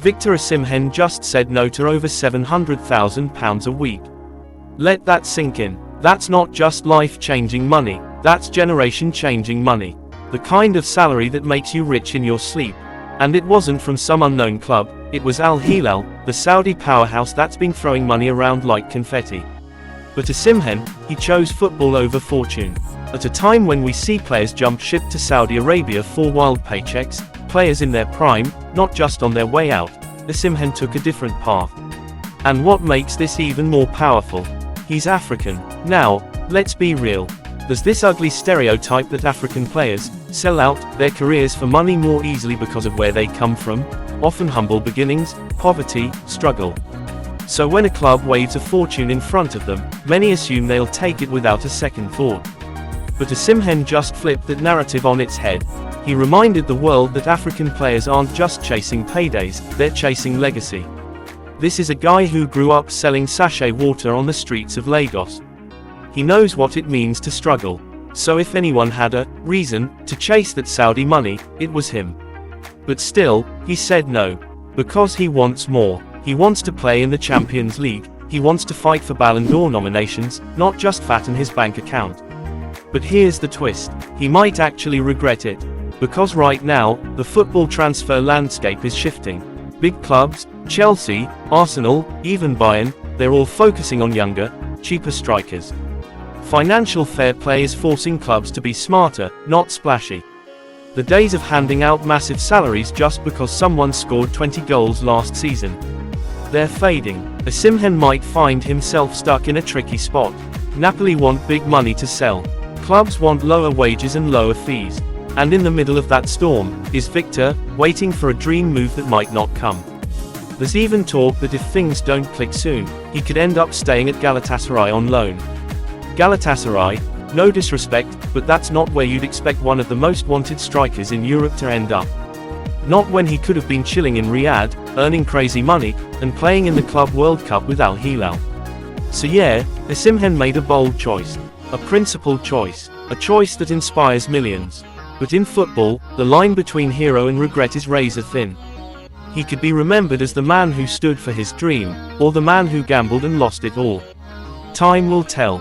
Victor Osimhen just said no to over £700,000 a week. Let that sink in. That's not just life-changing money, that's generation-changing money. The kind of salary that makes you rich in your sleep. And it wasn't from some unknown club, it was Al Hilal, the Saudi powerhouse that's been throwing money around like confetti. But Osimhen, he chose football over fortune. At a time when we see players jump ship to Saudi Arabia for wild paychecks, players in their prime, not just on their way out, Osimhen took a different path. And what makes this even more powerful? He's African. Now, let's be real. There's this ugly stereotype that African players sell out their careers for money more easily because of where they come from, often humble beginnings, poverty, struggle. So when a club waves a fortune in front of them, many assume they'll take it without a second thought. But Osimhen just flipped that narrative on its head. He reminded the world that African players aren't just chasing paydays, they're chasing legacy. This is a guy who grew up selling sachet water on the streets of Lagos. He knows what it means to struggle. So if anyone had a reason to chase that Saudi money, it was him. But still, he said no. Because he wants more. He wants to play in the Champions League. He wants to fight for Ballon d'Or nominations, not just fatten his bank account. But here's the twist. He might actually regret it. Because right now, the football transfer landscape is shifting. Big clubs, Chelsea, Arsenal, even Bayern, they're all focusing on younger, cheaper strikers. Financial fair play is forcing clubs to be smarter, not splashy. The days of handing out massive salaries just because someone scored 20 goals last season. They're fading. Osimhen might find himself stuck in a tricky spot. Napoli want big money to sell. Clubs want lower wages and lower fees. And in the middle of that storm, is Victor, waiting for a dream move that might not come. There's even talk that if things don't click soon, he could end up staying at Galatasaray on loan. Galatasaray, no disrespect, but that's not where you'd expect one of the most wanted strikers in Europe to end up. Not when he could have been chilling in Riyadh, earning crazy money, and playing in the Club World Cup with Al Hilal. So yeah, Osimhen made a bold choice. A principled choice. A choice that inspires millions. But in football, the line between hero and regret is razor thin. He could be remembered as the man who stood for his dream, or the man who gambled and lost it all. Time will tell.